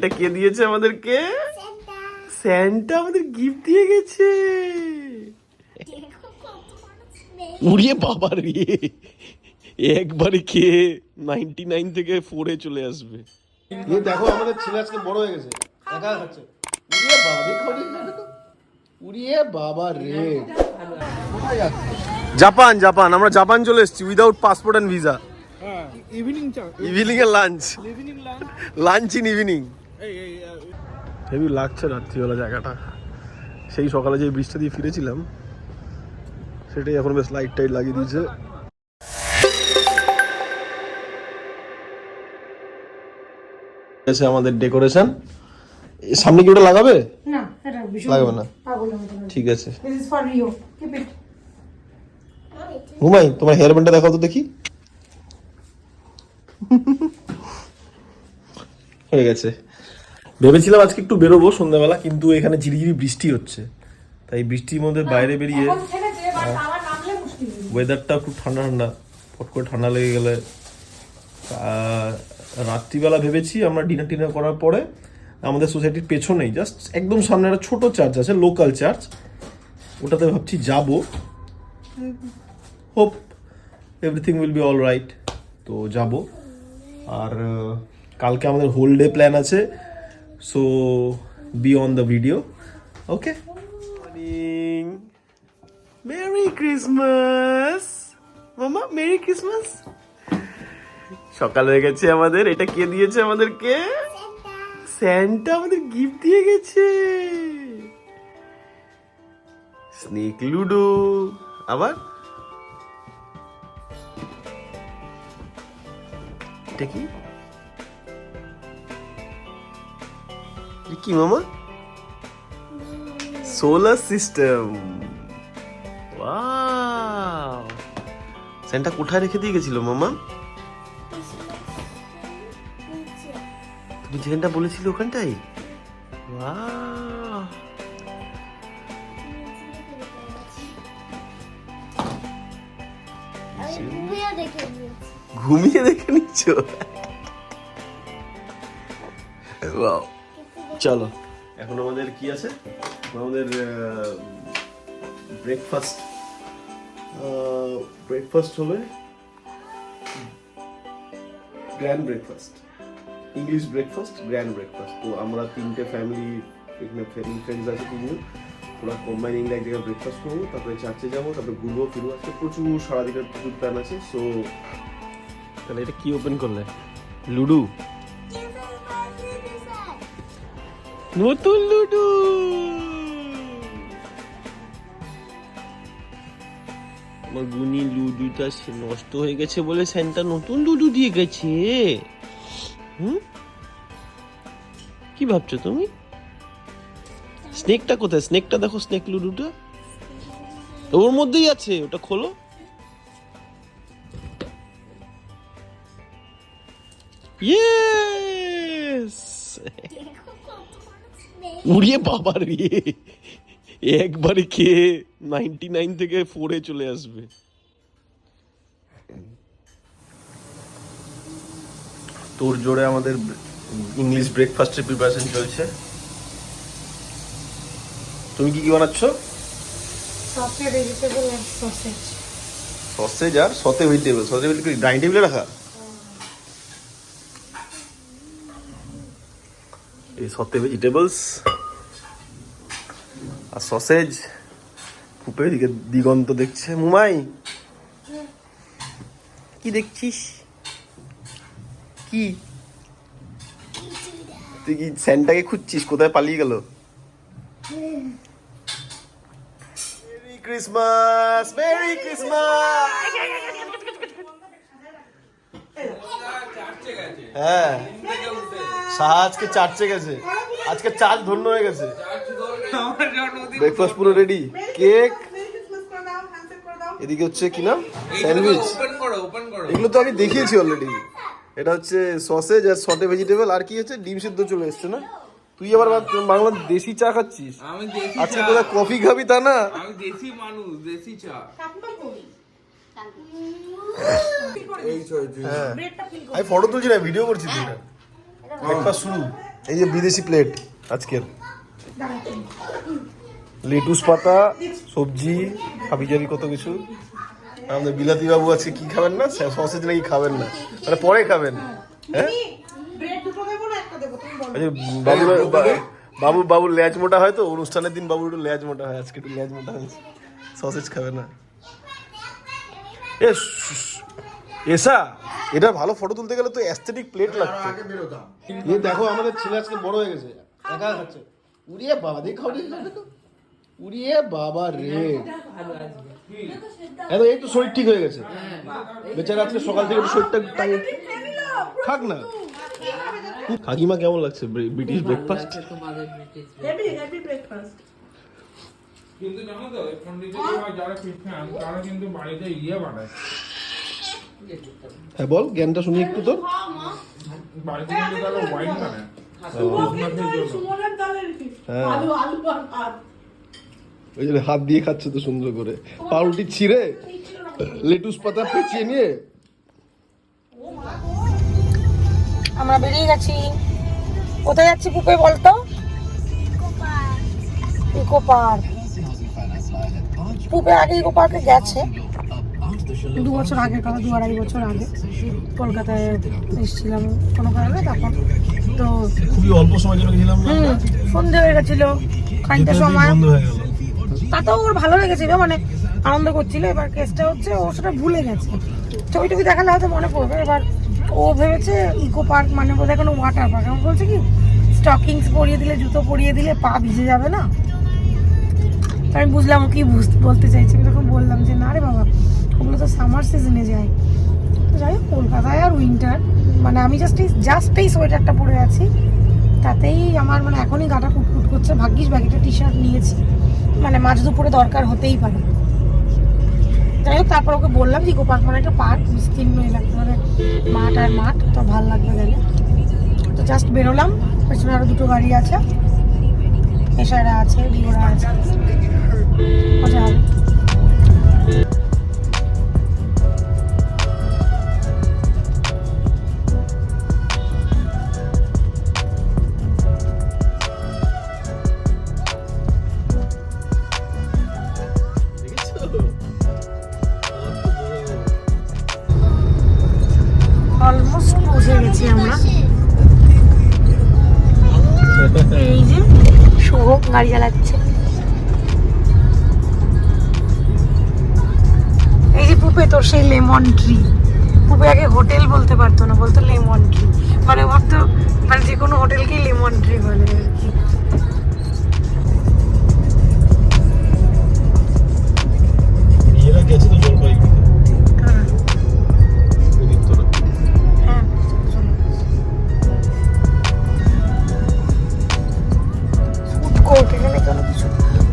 এটা কে দিয়েছে আমাদেরকে? স্যান্টা আমাদের গিফট দিয়ে গেছে। উড়িয়ে বাবার রে, একবারে খেয়ে 99 থেকে 4-এ চলে আসবে। দেখো আমাদের ছেলে আজকে বড় হয়ে গেছে, একা খাচ্ছে। উড়িয়ে বাবা খাবে, উড়িয়ে বাবা রে। জাপান জাপান, আমরা জাপান চলে এসেছি without passport and visa. Evening এর lunch, lunch in evening. Heavy লাগছে রাত্রিবেলা জায়গাটা। সেই সকালে যে বৃষ্টি দিয়ে ফিরেছিলাম সেটাই এখন বেশ লাইট টাইট লাগিয়ে দিয়েছে। আমাদের ডেকোরেশন সামনে কি ওটা লাগাবে? না, এটা লাগাবে না, পাগল মতো। ঠিক আছে। This is for Rio. Keep it. ঘুমাই, তোমার হেয়ার ব্যান্ডটা দেখাও তো দেখি। হয়ে গেছে। ভেবেছিলাম আজকে একটু বেরোবো সন্ধ্যাবেলা, কিন্তু এখানে ঝিরিঝিরি বৃষ্টি হচ্ছে, তাই বৃষ্টির মধ্যে বাইরে বেরিয়ে এখন ছেড়েছে, বাট আবার নামলে মুশকিল। ওয়েদারটা খুব ঠান্ডা ঠান্ডা, ফট করে ঠান্ডা লেগে গেলে। রাত্রিবেলা ভেবেছি আমরা ডিনার টিনার করার পরে আমাদের সোসাইটির পেছনেই জাস্ট একদম সামনে একটা ছোট চার্চ আছে, লোকাল চার্চ, ওটাতে ভাবছি যাবো। Hope everything will be all right, তো যাব। আর কালকে আমাদের হোল ডে প্ল্যান আছে, so be on the video. Okay, morning, merry Christmas মামা, মেরি ক্রিসমাস। সকাল হয়ে গেছে আমাদের। এটা কে দিয়েছে আমাদেরকে? স্যান্টা আমাদের গিফট দিয়ে গেছে। স্নেক লুডো, আবার এটা কি? কি মামা? Solar system. ওয়াও, স্যান্টা কোথায় রেখে দিয়ে গেছিল মামা? তুমি যেখানটা বলেছিলে ওখানটাই? ওয়াও, ঘুমিয়ে দেখে নিচ্ছ? ওয়াও, চলো এখন আমাদের কি আছে? আমাদের ব্রেকফাস্ট হবে grand breakfast, English breakfast, grand breakfast. তো আমরা তিনটে ফ্যামিলি, এখানে ফ্রেন্ডস আছে তিনজন, ওরা কম্বাইনিংলি এক জায়গায় ব্রেকফাস্ট করবো, তারপরে চার্চে যাবো, তারপরে ঘুরবো ফিরবো। আজকে প্রচুর সারাদিনের প্রচুর প্ল্যান আছে। সো তাহলে এটা কি ওপেন করলে? লুডু, নতুন লুডু। আমার গুনি লুডুটা নষ্ট হয়ে গেছে বলে স্যান্টা নতুন লুডু দিয়ে গেছে। কি ভাবছো তুমি? স্নেকটা কোথায়? স্নেকটা দেখো, স্নেক লুডুটা ওর মধ্যেই আছে, ওটা খোলো। ইয়েস, উড়িয়ে বাবার রে, একবারে খেয়ে 99 থেকে 4-এ চলে আসবে। তোর জোরে আমাদের ইংলিশ ব্রেকফাস্টের প্রিপারেশন চলছে। তুমি কি কি বানাচ্ছ? সসে ভেজিটেবল আর সসেজ। সসেজ আর সতে ভেজিটেবল। সতে ভেজিটেবল কি ডাইনিং টেবিলে রাখা? এই সতে ভেজিটেবলস আর সসেজ। ফুপে দিকে দিগন্ত দেখছে। মুমাই কি দেখছিস? কি তুই কি স্যান্টাকে খুঁজছিস? কোথায় পালিয়ে গেল? Merry Christmas, merry Christmas. হ্যাঁ, সাহা আজকে চার্চে গেছে, আজকে চার্চ ধন্য হয়ে গেছে। ব্রেকফাস্ট পুরো রেডি, কেক, এদিকে হচ্ছে কি নাম, স্যান্ডউইচ। এগুলো তো আমি দেখিয়েছি অলরেডি। এটা হচ্ছে সসেজ আর সটে ভেজিটেবল, আর কি হচ্ছে ডিম সিদ্ধ চলে এসছে না? তুই আবার বাংলা দেশি চা খাচ্ছিস? আমি দেশি আজকে তোরা কফি খাবি তা না? আমি দেশি মানুষ, দেশি চা। হ্যাঁ, আমি ফটো তুলছি না, ভিডিও করছি। তুই ব্রেকফাস্ট শুরু। এই যে বিদেশি প্লেট আজকের লেটুস পাতা, সবজি, হাবিজাবি কত কিছু। আমাদের বিলাতি বাবু আজকে কি খাবেন না, সসেজ নাকি খাবেন না, মানে পরে খাবেন। হ্যাঁ বাবু বাবু বাবুর লেজ মোটা হয় তো, অনুষ্ঠানের দিন বাবুর একটু লেজ মোটা হয়, আজকে একটু লেজ মোটা হয়েছে, সসেজ খাবে না। এসা এটা ভালো ফটো তুলতে গেলে তো অ্যাস্থেটিক প্লেট লাগছে। ये देखो আমাদের ছেলে আজকে বড় হয়ে গেছে, একা খাচ্ছে। উড়িয়ে বাবা দেখো, উড়িয়ে বাবা রে। এই তো শরীর ঠিক হয়ে গেছে বেচারা, আজকে সকাল থেকে একটু শরীরটা থাক না। কাকিমা কেমন লাগছে ব্রিটিশ ব্রেকফাস্ট? কিন্তু জানো তো পন্ডিচেরি বা যারা খ্রিস্টান তারা কিন্তু বাড়িতে বানায়। হ্যাঁ বল, জ্ঞানটা শুনি একটু তোর। বাড়িতে কিন্তু তারা ওয়াইন বানায়। হ্যাঁ ওই জন্য হাত দিয়ে খাচ্ছে তো সুন্দর করে, পাউরুটি ছিঁড়ে লেটুস পাতা পেঁচিয়ে নিয়ে। আমরা বেরিয়ে গেছি। কোথায় যাচ্ছি পুপে বলতো? Eco park. পুপে আগে ইকো পার্কে গেছে 2 বছর আগে, 2-2.5 বছর আগে কলকাতায় এসেছিলাম কোনো কারণে, তখন তো খুবই অল্প সময়ের জন্য গেছিলাম, সন্ধে হয়ে গেছিল খানিকটা সময়, বন্ধ হয়ে গেল। তাতেও ওর ভালো লেগেছিল, মানে আনন্দ করছিল। এবার কেসটা হচ্ছে ও সেটা ভুলে গেছে, ছবি টবি দেখালে হয়তো মনে পড়বে। এবার ও ভেবেছে ইকো পার্ক মানে বোধহয় কোনো ওয়াটার পার্ক। আমি বলছি কি স্টকিংস পরিয়ে দিলে, জুতো পরিয়ে দিলে পা ভিজে যাবে না? আমি বুঝলাম ও কি বলতে চাইছে। আমি তখন বললাম যে না রে বাবা, ওগুলো তো সামার সিজনে যায়। তো যাই হোক, কলকাতায় আর উইন্টার, মানে আমি জাস্ট এই সোয়েটারটা পরে আছি, তাতেই আমার মানে এখনই গাটা কুটকুট করছে। ভাগ্যিস ব্যাগিটা টি শার্ট নিয়েছি, মানে মাঝ দুপুরে দরকার হতেই পারে। যাই হোক, তারপর ওকে বললাম যে ইকো পার্ক মানে একটা পার্ক, বিস্তীর্ণ এলাকা, মানে মাঠ আর মাঠ, তো ভালো লাগবে গেলে। তো জাস্ট বেরোলাম, পেছনে আরো 2টো গাড়ি আছে, এসারা আছে, ডিওরা আছে, মজা হবে। অলমোস্ট পৌঁছে গেছি আমরা। এই যে শুভ গাড়ি চালাচ্ছে, এই যে পুপে তোর সেই লেমন ট্রি। পুপে আগে হোটেল বলতে পারতো না, বলতো লেমন ট্রি, মানে ভাবতো মানে যে কোনো হোটেলকেই লেমন ট্রি বলে আর কি। এরা গেছে তো জলপাইগুড়িতে। হ্যাঁ হ্যাঁ, ফুড কোর্ট, এখানে কোনো কিছু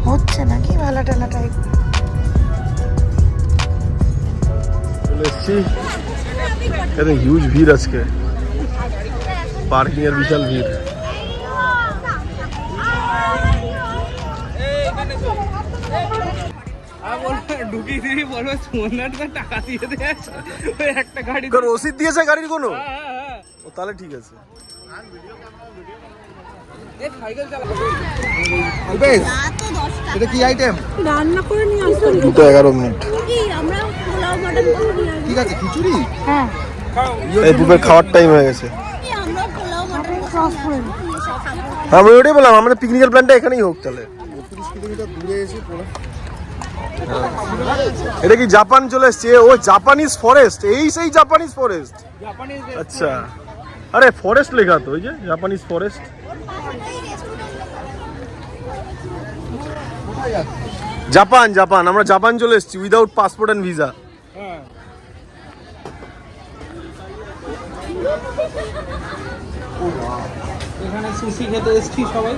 হচ্ছে নাকি মেলা টেলা টাইপ? চলে এসছি, এত হিউজ ভিড় আজকে, পার্কিং এর বিশাল ভিড়। ঢুকিয়ে দিয়ে বলবো সুমনদার টাকা দিয়ে দেয়, ওই একটা গাড়ি রসিদ দিয়েছে গাড়ির কোনো? ও তাহলে ঠিক আছে। এটা কি আইটেম? রান্না করে নিয়ে আসতে 2:11 মিনিট। আমরা পোলাও মটন করে নিয়ে আসবো। ঠিক আছে, খিচুড়ি। হ্যাঁ, এই দুপুরে খাওয়ার টাইম হয়ে গেছে। আমরা পোলাও মটন ক্রস করে নিই। আমি ওটাই বললাম, আমাদের পিকনিকের প্ল্যানটা এখানেই হোক তাহলে। 32 কিলোমিটার দূরে এসে পড়া। এটা কি জাপান চলে এসছে? ও জাপানিজ ফরেস্ট, এই সেই জাপানিজ ফরেস্ট। আচ্ছা, আরে ফরেস্ট লেখা তো, ওই যে জাপানিজ ফরেস্ট। জাপান জাপান, আমরা জাপান চলে এসেছি উইদাউট পাসপোর্ট এন্ড ভিসা। এখানে সুশি খেতে এসছি সবাই।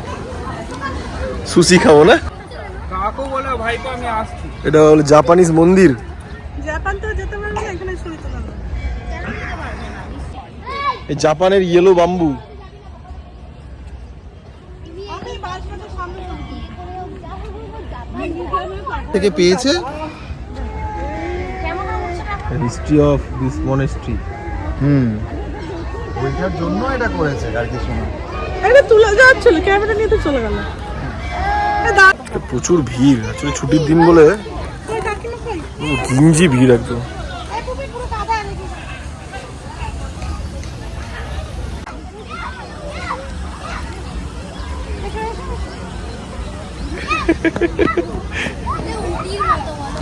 সুশি খাবো না? কাকু বলে ভাইকে আমি আসছি। এটা হলো জাপানিজ মন্দির। জাপান তো যেতে পারবে না, এখানে শুয়ে তো না। এই জাপানের ইয়েলো বাম্বু। থেকে পেয়েছে হিস্ট্রি অফ দিস মনেস্ট্রি। ওইটার জন্য এটা করেছে আর কিছু না। এটা তুলে যাচ্ছিল ক্যামেরা নিয়ে তো চলে গেল প্রচুর ভিড় আসলে ছুটির দিন বলে গিঞ্জি ভিড় একদম।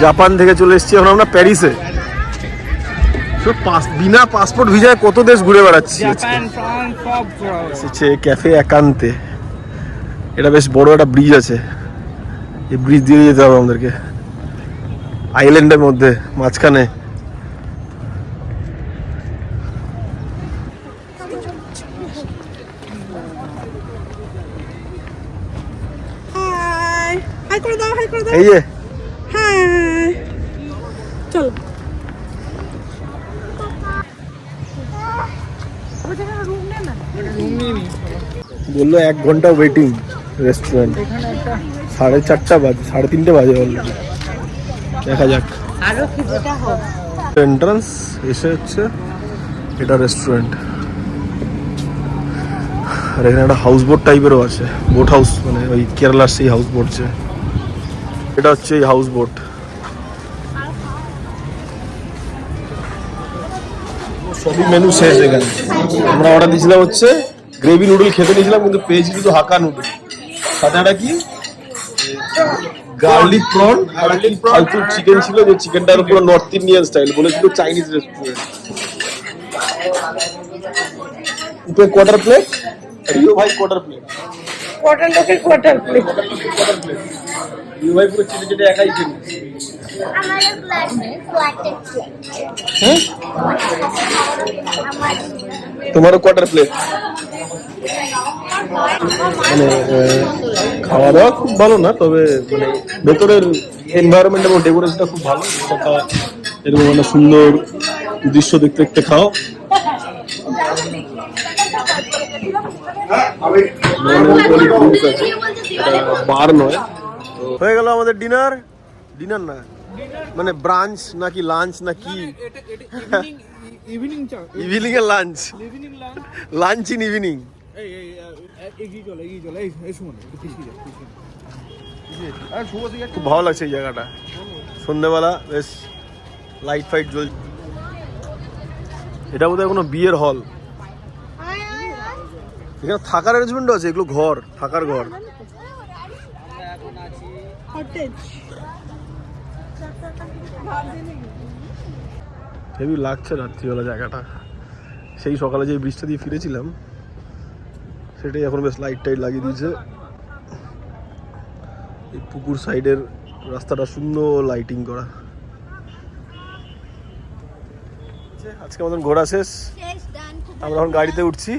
জাপান থেকে চলে এসেছি এখন আমরা প্যারিসে। বিনা পাসপোর্ট ভিসায় কত দেশ ঘুরে বেড়াচ্ছি। ক্যাফে একান্তে, এটা বেশ বড় একটা ব্রিজ আছে, এই ব্রিজ দিয়ে যেতে হবে আমাদেরকে আইল্যান্ডের মধ্যে মাঝখানে। এই যে চলো বললো 1 ঘন্টা ওয়েটিং রেস্টুরেন্ট, 4:30 বাজে, 3:30 বাজে অলরেডি। দেখা যাক। এন্ট্রান্স এসে হচ্ছে এটা রেস্টুরেন্ট, আর এখানে একটা হাউস বোট টাইপেরও আছে, বোট হাউস, মানে ওই কেরালার সেই হাউস বোট যে, এটা হচ্ছে এই হাউস বোট। সবই মেনু শেষ এখানে। আমরা অর্ডার দিয়েছিলাম হচ্ছে গ্রেভি নুডল খেতে নিয়েছিলাম, কিন্তু পেয়েছি শুধু হাক্কা নুডল, সাথে একটা কি গার্লিক প্রন আর একটা ফালতু চিকেন ছিল, যে চিকেনটার পুরো নর্থ ইন্ডিয়ান স্টাইল, বলেছিল চাইনিজ রেস্টুরেন্ট। উপরে কোয়ার্টার প্লেট, রিও ভাই কোয়ার্টার প্লেট, কোয়ার্টার লোকের কোয়ার্টার প্লেট। রিও ভাই পুরো চিলি চেটে একাই খেয়ে হ্যাঁ তোমারও কোয়ার্টার প্লেট। মানে খাওয়া দাওয়া খুব ভালো না, তবে মানে ভেতরের এনভায়রনমেন্ট এবং ডেকোরেশনটা খুব ভালো। এরকম একটা সুন্দর দৃশ্য দেখতে দেখতে খাও। বার নয়। হয়ে গেল আমাদের ডিনার। ডিনার না মানে ব্রাঞ্চ নাকি লাঞ্চ না কি, ইভিনিং এর লাঞ্চ, লাঞ্চ ইন ইভিনিং। খুব ভালো লাগছে এই জায়গাটা, সন্ধ্যেবেলা বেশ লাইট ফাইট জ্বলছে। এটা বোধহয় কোনো বিয়ের হল। এখানে থাকার অ্যারেঞ্জমেন্টও আছে, এগুলো ঘর, থাকার ঘর। হেভি লাগছে রাত্রিবেলা জায়গাটা। সেই সকালে যে ব্রিজটা দিয়ে ফিরেছিলাম সেটাই এখন বেশ লাইট টাইট লাগিয়ে দিয়েছে। এই পুকুর সাইডের রাস্তাটা সুন্দর লাইটিং করা। আজকে আমাদের ঘোরা শেষ, আমরা এখন গাড়িতে উঠছি।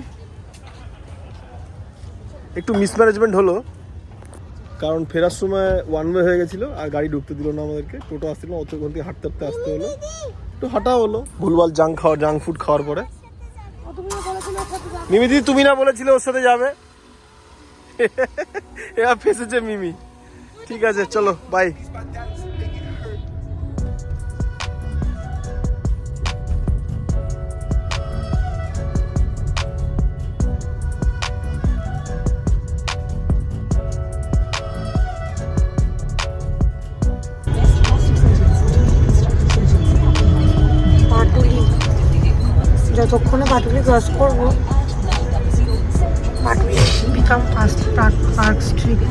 একটু মিসম্যানেজমেন্ট হলো, কারণ ফেরার সময় ওয়ান ওয়ে হয়ে গেছিলো আর গাড়ি ঢুকতে দিল না আমাদেরকে, টোটো আসছিল না, ওখান থেকে হাঁটতে হাঁটতে আসতে হলো, একটু হাঁটা হলো ভুলভাল জাঙ্ক ফুড খাওয়ার পরে। মিমি দিদি তুমি না বলেছিলে ওর সাথে যাবে, এবার ফেসেছে মিমি। ঠিক আছে চলো বাই। যতক্ষণে পাটুলি ক্রস করবো, Patuli become first park street.